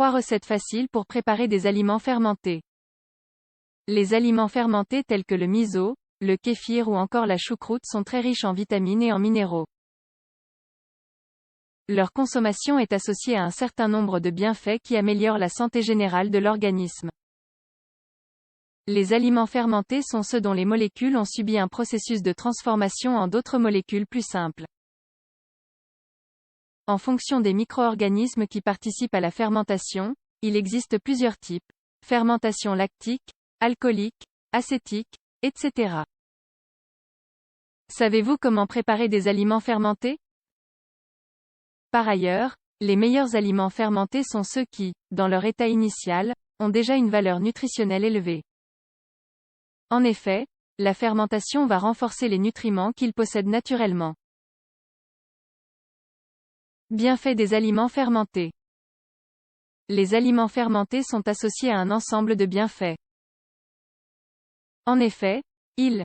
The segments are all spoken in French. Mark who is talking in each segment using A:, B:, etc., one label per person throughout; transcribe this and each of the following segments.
A: 3 recettes faciles pour préparer des aliments fermentés. Les aliments fermentés tels que le miso, le kéfir ou encore la choucroute sont très riches en vitamines et en minéraux. Leur consommation est associée à un certain nombre de bienfaits qui améliorent la santé générale de l'organisme. Les aliments fermentés sont ceux dont les molécules ont subi un processus de transformation en d'autres molécules plus simples. En fonction des micro-organismes qui participent à la fermentation, il existe plusieurs types: fermentation lactique, alcoolique, acétique, etc. Savez-vous comment préparer des aliments fermentés? Par ailleurs, les meilleurs aliments fermentés sont ceux qui, dans leur état initial, ont déjà une valeur nutritionnelle élevée. En effet, la fermentation va renforcer les nutriments qu'ils possèdent naturellement. Bienfaits des aliments fermentés. Les aliments fermentés sont associés à un ensemble de bienfaits. En effet, ils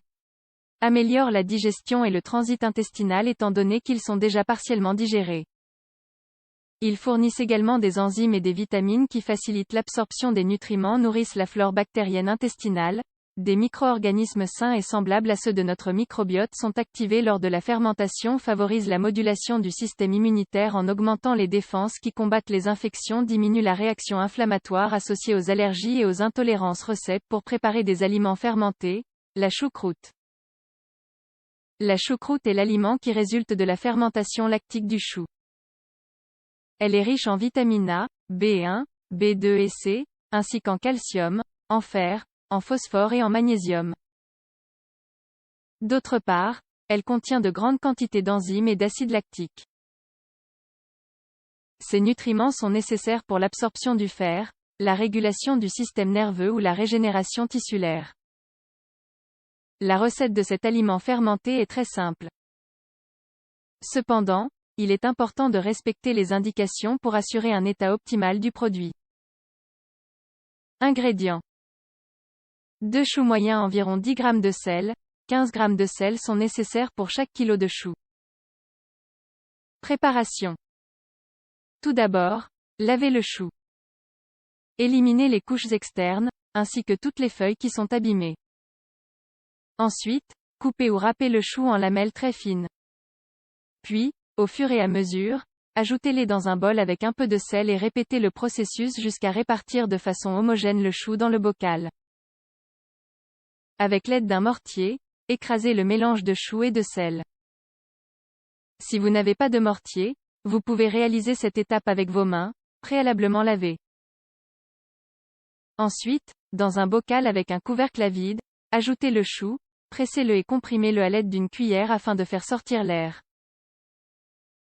A: améliorent la digestion et le transit intestinal étant donné qu'ils sont déjà partiellement digérés. Ils fournissent également des enzymes et des vitamines qui facilitent l'absorption des nutriments, nourrissent la flore bactérienne intestinale. Des micro-organismes sains et semblables à ceux de notre microbiote sont activés lors de la fermentation, favorisent la modulation du système immunitaire en augmentant les défenses qui combattent les infections, diminuent la réaction inflammatoire associée aux allergies et aux intolérances. Recettes pour préparer des aliments fermentés. La choucroute. La choucroute est l'aliment qui résulte de la fermentation lactique du chou. Elle est riche en vitamine A, B1, B2 et C, ainsi qu'en calcium, en fer, en phosphore et en magnésium. D'autre part, elle contient de grandes quantités d'enzymes et d'acide lactique. Ces nutriments sont nécessaires pour l'absorption du fer, la régulation du système nerveux ou la régénération tissulaire. La recette de cet aliment fermenté est très simple. Cependant, il est important de respecter les indications pour assurer un état optimal du produit. Ingrédients. 2 choux moyens, environ 10 g de sel, 15 g de sel sont nécessaires pour chaque kilo de choux. Préparation. Tout d'abord, lavez le chou. Éliminez les couches externes, ainsi que toutes les feuilles qui sont abîmées. Ensuite, coupez ou râpez le chou en lamelles très fines. Puis, au fur et à mesure, ajoutez-les dans un bol avec un peu de sel et répétez le processus jusqu'à répartir de façon homogène le chou dans le bocal. Avec l'aide d'un mortier, écrasez le mélange de chou et de sel. Si vous n'avez pas de mortier, vous pouvez réaliser cette étape avec vos mains, préalablement lavées. Ensuite, dans un bocal avec un couvercle à vide, ajoutez le chou, pressez-le et comprimez-le à l'aide d'une cuillère afin de faire sortir l'air.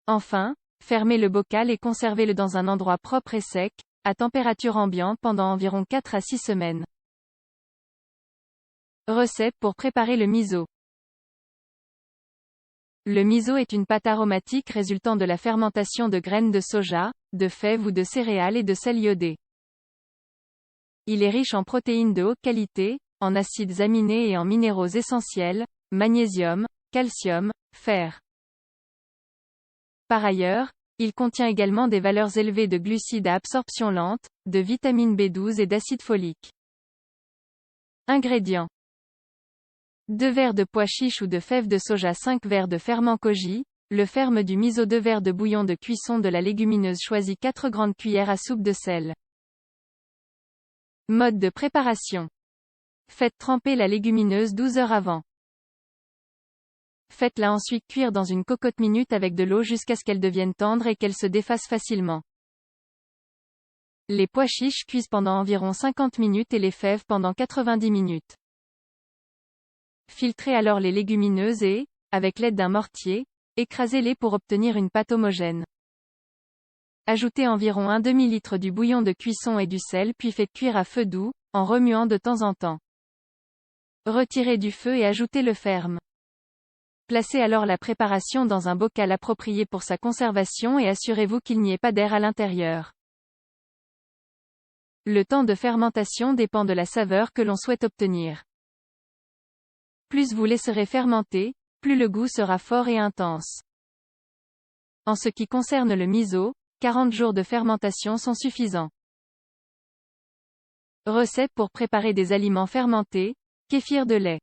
A: Enfin, fermez le bocal et conservez-le dans un endroit propre et sec, à température ambiante pendant environ 4 à 6 semaines. Recette pour préparer le miso. Le miso est une pâte aromatique résultant de la fermentation de graines de soja, de fèves ou de céréales et de sel iodé. Il est riche en protéines de haute qualité, en acides aminés et en minéraux essentiels, magnésium, calcium, fer. Par ailleurs, il contient également des valeurs élevées de glucides à absorption lente, de vitamine B12 et d'acide folique. Ingrédients. 2 verres de pois chiches ou de fèves de soja, 5 verres de ferment koji, le ferme du miso, 2 verres de bouillon de cuisson de la légumineuse choisie, 4 grandes cuillères à soupe de sel. Mode de préparation. Faites tremper la légumineuse 12 heures avant. Faites-la ensuite cuire dans une cocotte minute avec de l'eau jusqu'à ce qu'elle devienne tendre et qu'elle se défasse facilement. Les pois chiches cuisent pendant environ 50 minutes et les fèves pendant 90 minutes. Filtrez alors les légumineuses et, avec l'aide d'un mortier, écrasez-les pour obtenir une pâte homogène. Ajoutez environ un demi-litre du bouillon de cuisson et du sel puis faites cuire à feu doux, en remuant de temps en temps. Retirez du feu et ajoutez le ferme. Placez alors la préparation dans un bocal approprié pour sa conservation et assurez-vous qu'il n'y ait pas d'air à l'intérieur. Le temps de fermentation dépend de la saveur que l'on souhaite obtenir. Plus vous laisserez fermenter, plus le goût sera fort et intense. En ce qui concerne le miso, 40 jours de fermentation sont suffisants. Recette pour préparer des aliments fermentés, kéfir de lait.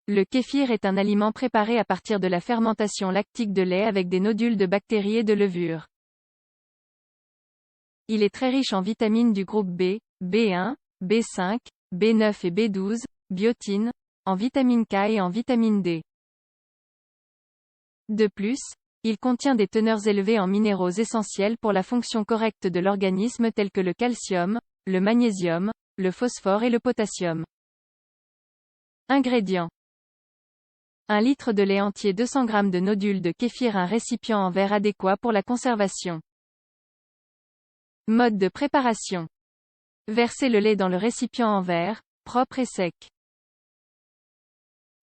A: Le kéfir est un aliment préparé à partir de la fermentation lactique de lait avec des nodules de bactéries et de levure. Il est très riche en vitamines du groupe B, B1, B5, B9 et B12, biotine, en vitamine K et en vitamine D. De plus, il contient des teneurs élevées en minéraux essentiels pour la fonction correcte de l'organisme tels que le calcium, le magnésium, le phosphore et le potassium. Ingrédients. 1 litre de lait entier, 200 g de nodules de kéfir, un récipient en verre adéquat pour la conservation. Mode de préparation. Versez le lait dans le récipient en verre, propre et sec.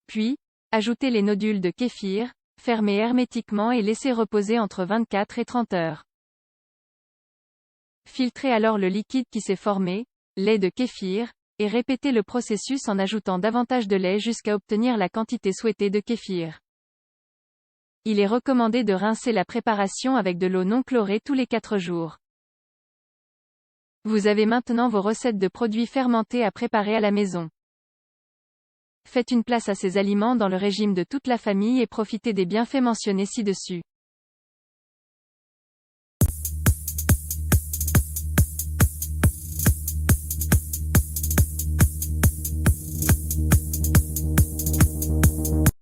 A: Puis, ajoutez les nodules de kéfir, fermez hermétiquement et laissez reposer entre 24 et 30 heures. Filtrez alors le liquide qui s'est formé, lait de kéfir, et répétez le processus en ajoutant davantage de lait jusqu'à obtenir la quantité souhaitée de kéfir. Il est recommandé de rincer la préparation avec de l'eau non chlorée tous les 4 jours. Vous avez maintenant vos recettes de produits fermentés à préparer à la maison. Faites une place à ces aliments dans le régime de toute la famille et profitez des bienfaits mentionnés ci-dessus.